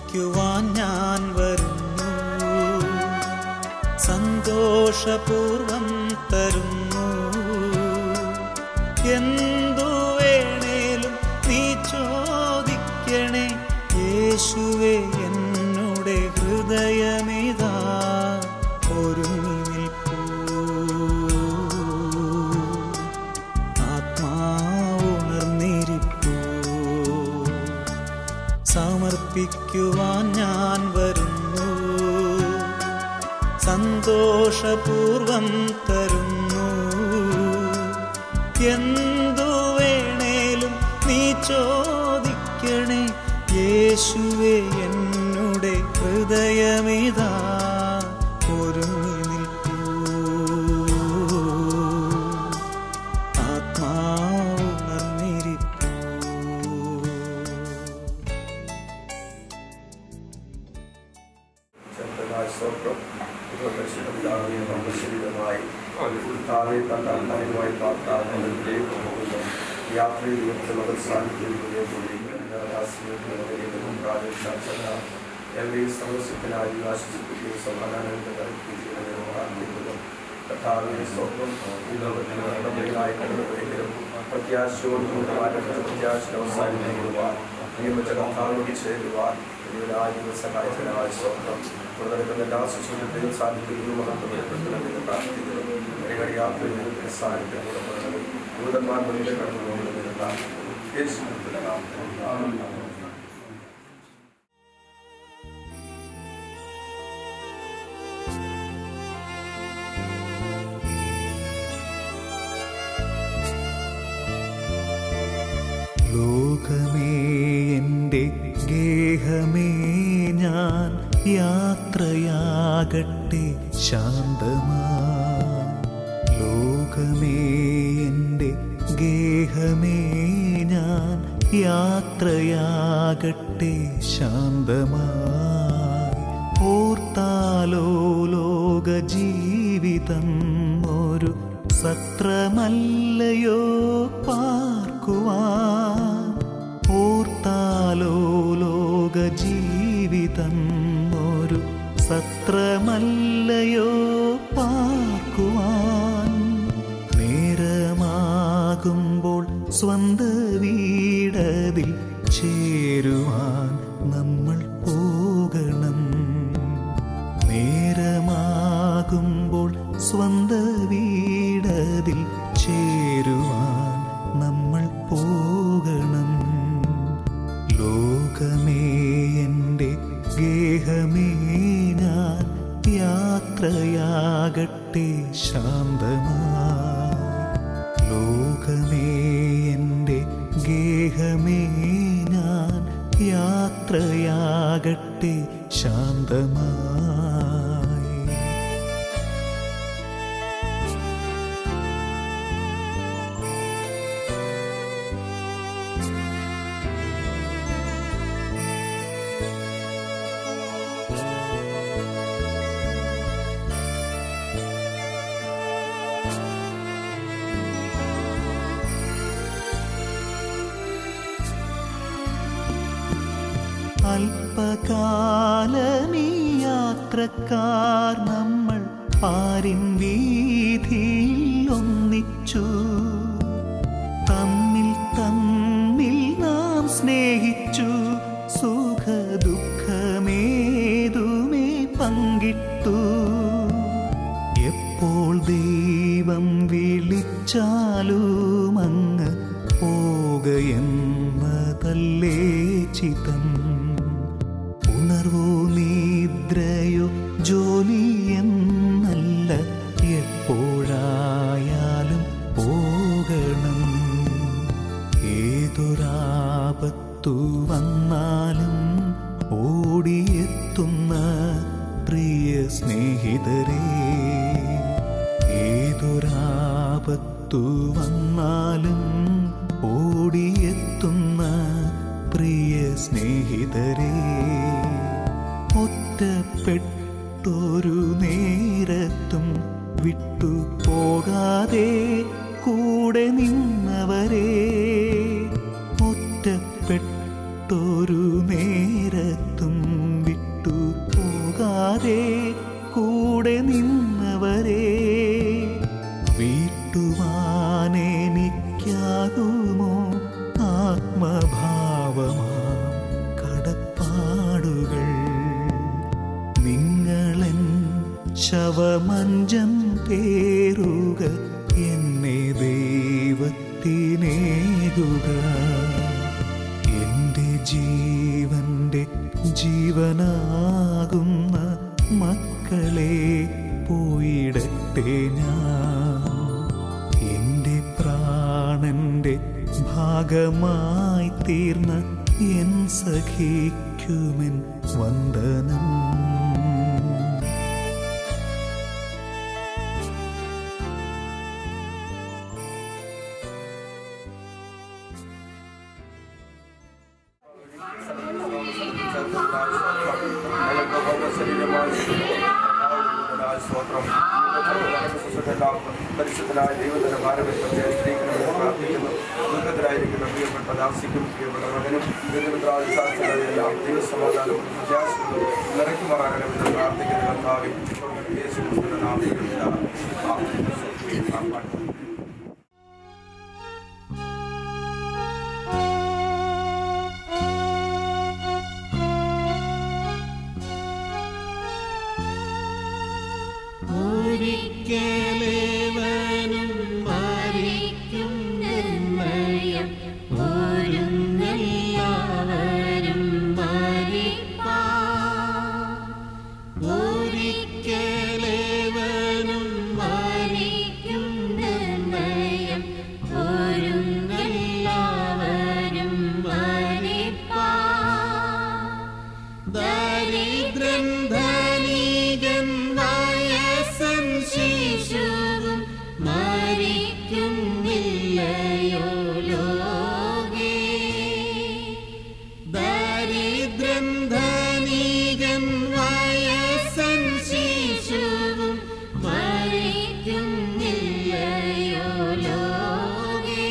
സമർപ്പിക്കുവാൻ ഞാൻ വരുന്നു, സന്തോഷപൂർവം തരുന്നു. എന്തു വേണേലും നീ ചോദിക്കണേ യേശുവേ, എന്നുടെ ഹൃദയമിതാ ഒരുങ്ങി നിൽപ്പൂ. ആത്മാവുണർന്നിരിപ്പൂ. സമർപ്പിക്കുവാൻ ഞാൻ വരുന്നു, സന്തോഷപൂർവം തരുന്നു. എന്തു വേണേലും നീ ചോദിക്കണേ യേശുവേ, എന്നുടെ ഹൃദയമിതാ ഒരുങ്ങി നിൽപ്പൂ. ആത്മാവുണർന്നിരിപ്പൂ. യാത്രയിൽ എന്റെ സമസ്യത്തിനായി ആശ്വസിപ്പിക്കുകയും സമാധാനം കർത്താവിന്റെ സ്വപ്നം ഈ ലോകത്തിന് നടപടികളായി കടന്നുപോയെങ്കിലും പ്രത്യാശയോടും പ്രത്യാശ അവസാനിപ്പിക്കുവാൻ നിയമിച്ച കർത്താവിനോട് ചേരുവാൻ സഹായത്തിനായ സ്വപ്നം തുടർന്ന് എല്ലാ ശുശ്രൂഷയും സാധിക്കുന്നു മഹത്വപ്പെടുത്തണമെന്ന് പ്രാർത്ഥിക്കുന്നു. യാത്രയിൽ സാധിക്കുന്നു ദൂതന്മാർ മുന്നിൽ കടന്നുപോകുന്നതിന് പ്രാർത്ഥിക്കുന്നു. ലോകമേ എൻ്റെ ഗേഹമേ, ഞാൻ യാത്രയാകട്ടെ ശാന്തമായി. ലോകമേ എൻ്റെ ഗേഹമേ, ഞാൻ യാത്രയാകട്ടെ ശാന്തമായി. ഓർത്താലോ ലോക ജീവിതം ഒരു സത്രമല്ലയോ പാർക്കുവാൻ. ഓർത്താലോ ലോക ജീവിതം ഒരു സത്രമല്ലയോ പാർക്കുവാൻ. നേരമാകുമ്പോൾ സ്വന്ത വീടതിൽ ചേരുവാൻ നമ്മൾ പോകണം. നേരമാകുമ്പോൾ സ്വന്ത വീടതിൽ ചേരുവാൻ നമ്മൾ പോകണം. ലോകമേ എൻ്റെ ഗേഹമേ, ഞാൻ യാത്രയാകട്ടെ ശാന്തമായി. ലോകമേ എൻ്റെ ഗേഹമേ, ഞാൻ യാത്രയാകട്ടെ ശാന്തമായി. അല്പകാലമീ യാത്രക്കാർ നമ്മൾ പാരിൻ വീതിയിൽ ഒന്നിച്ചു. തമ്മിൽ തമ്മിൽ നാം സ്നേഹിച്ചു. സുഖ ദുഃഖമേതുമേ പങ്കിട്ടു. എപ്പോൾ ദൈവം വിളിച്ചാലും അങ്ങ് പോകയെന്നതല്ലേ ചിതം. ഉണർവോ നിദ്രയോ ജോലിയെന്നല്ല, എപ്പോഴായാലും പോകണം. ഏതൊരാപത്തു വന്നാലും ഓടിയെത്തുന്ന പ്രിയ സ്നേഹിതരേ. ഏതൊരാപത്തു വന്നാലും ഓടിയെത്തുന്ന പ്രിയ സ്നേഹിതരേ. ഒറ്റപ്പെട്ടൊരു നേരത്തും വിട്ടു പോകാതെ കൂടെ നിന്നവരെ. ഒറ്റപ്പെട്ടൊരു നേരത്തും പേറുക, എന്നെ ദൈവത്തിനേകുക. എൻ്റെ ജീവന്റെ ജീവനാകുന്ന മക്കളെ പോയിടട്ടെ ഞാൻ. എൻ്റെ പ്രാണന്റെ ഭാഗമായി തീർന്ന എൻ സഖിക്കുമെൻ വന്ദനം. പരിശുദ്ധനായ ദൈവത്തിന്റെ പാരമ്പര്യത്തെ പ്രാർത്ഥിക്കുന്നു. ദുഃഖത്തിലായിരിക്കുന്ന പ്രിയപ്പെട്ട ദാസിക്കും പ്രിയപ്പെട്ട മകനും എല്ലാം ദൈവസമാധാനം പ്രത്യാശകളും നിറയ്ക്കുമാറാകണമെന്ന് പ്രാർത്ഥിക്കുന്ന കർത്താവിൽ യേശു ക്രിസ്തുവിന്റെ നാമത്തിൽ ഒരിക്കലേവനും മരിക്കും നിർണയം, ഒരുങ്ങെല്ലാവരും മരിപ്പാൻ. ഒരിക്കലേവനും മരിക്കും നിർണയം, ഒരുങ്ങെല്ലാവരും മരിപ്പാൻ. ദരിദ്രൻ ധനികൻ വയസ്സൻ ശിശുവും മരിക്കുന്നില്ലയോ ലോകേ. ദരിദ്രൻ ധനികൻ വയസ്സൻ ശിശുവും മരിക്കുന്നില്ലയോ ലോകേ.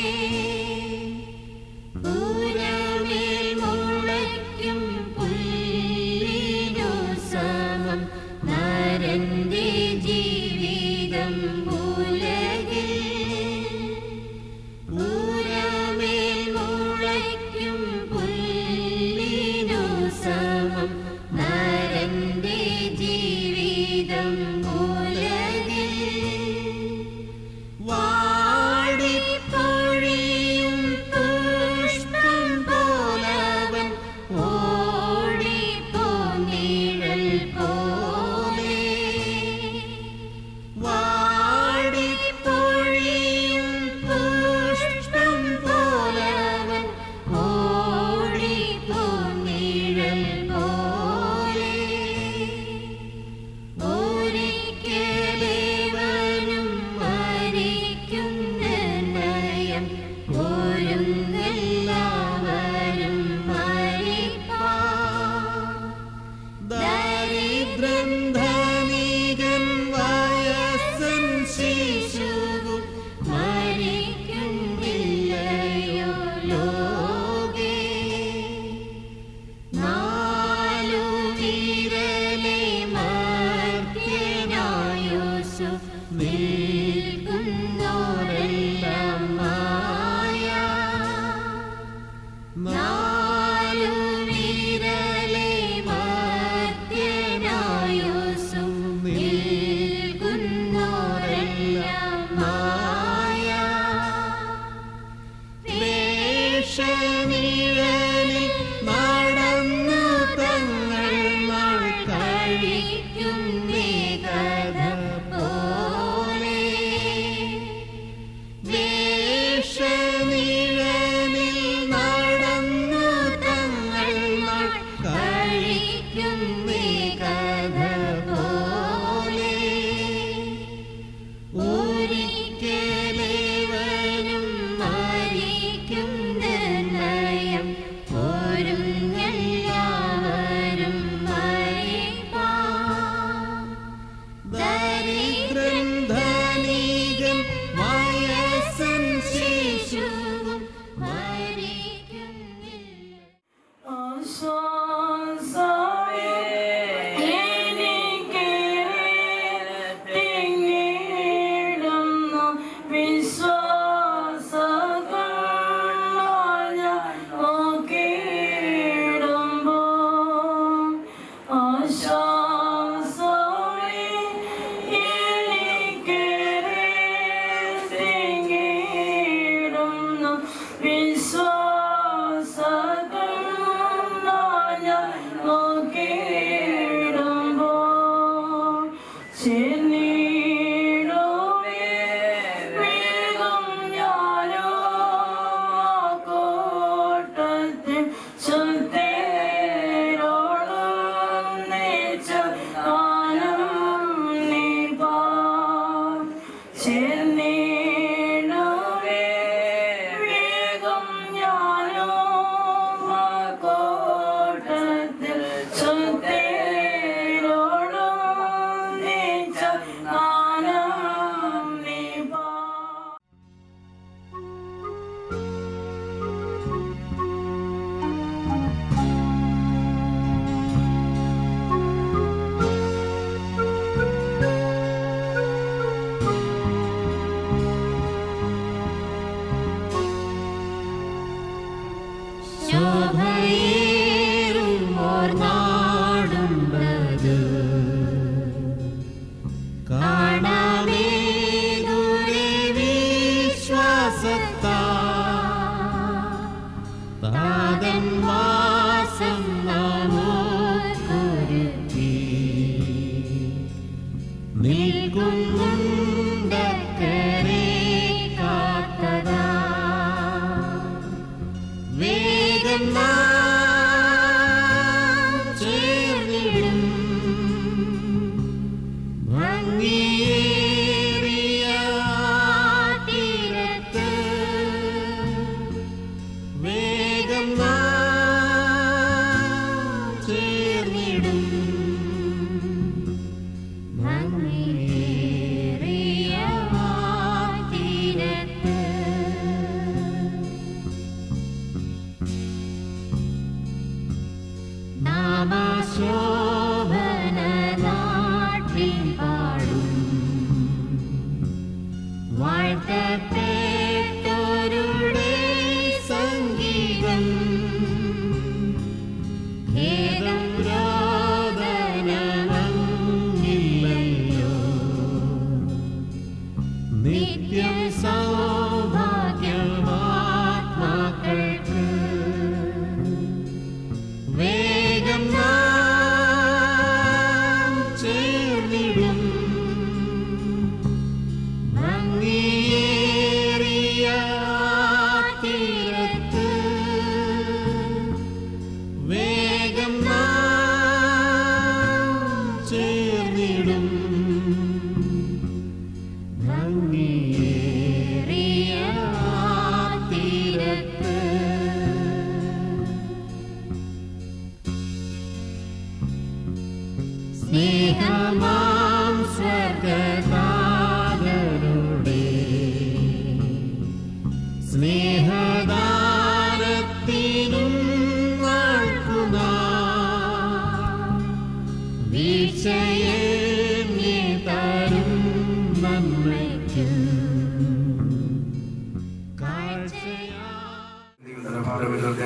ഉരമേൽ മുളയ്ക്കും പുല്ലിനു സമം നരന്റെ ജീവിതം ഉലകിൽ. ഉരമേൽ മുളയ്ക്കും പുല്ലിനു സമം നരന്റെ ജീവിതം ഉലകിൽ. വാടിപ്പൊഴിയും പുഷ്പം പോലവൻ ഓടിപ്പോന്നിഴൽ പോലെ. വാടിപ്പൊഴിയും പുഷ്പം പോലവൻ ഓടിപ്പോന്നിഴൽ പോലെ. ഒരിക്കലേവനും മരിക്കും നിർണയം, ഒരുങ്ങെല്ലാവരും മരിപ്പാൻ. ദരിദ്രൻ ധനികൻ വയസ്സൻ ശിശുവും മരിക്കുന്നില്ലയോ ലോകേ. നാലു വിരലെ മർത്യനായോസു നിൽക്കുന്നോരെല്ലാം മായ. നാലു വിരലെ മർത്യനായോസു നിൽക്കുന്നോരെല്ലാം മായ. വേഷനിഴലിൽ നടന്നു തങ്ങൾ നാൾ കഴിക്കുന്നേ കഥ പോലെ.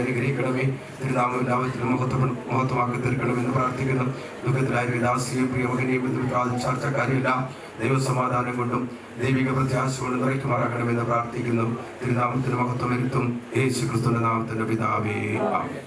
അനുഗ്രഹിക്കണമേ. തിരുനാമം എല്ലാവരും മഹത്വമാക്കി തീർക്കണമെന്ന് പ്രാർത്ഥിക്കുന്നു. ദുഃഖത്തിലായ ദാസിയും പ്രിയമകനെയും ചർച്ചക്കാരെല്ലാം ദൈവസമാധാനം കൊണ്ടും ദൈവിക പ്രത്യാശ കൊണ്ട് നിറയ്ക്കുമാറാക്കണമെന്ന് പ്രാർത്ഥിക്കുന്നു. തിരുനാമത്തിന് മഹത്വം വരുത്തും. യേശു ക്രിസ്തുവിന്റെ നാമത്തിന്റെ പിതാവേ, ആമേൻ.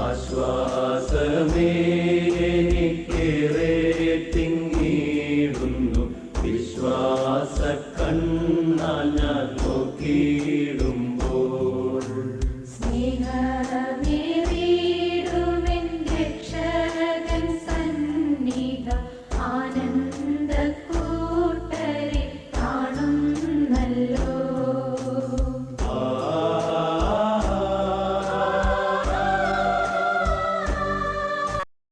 ആശ്വാസമേ എനിക്കേറെ തിങ്ങിടുന്നു, വിശ്വാസ കണ്ണാൽ ഞാൻ നോക്കിയിടുമ്പോൾ. സ്നേഹമേറിയിടുമെൻ രക്ഷകൻ സന്നിധ ആനന്ദ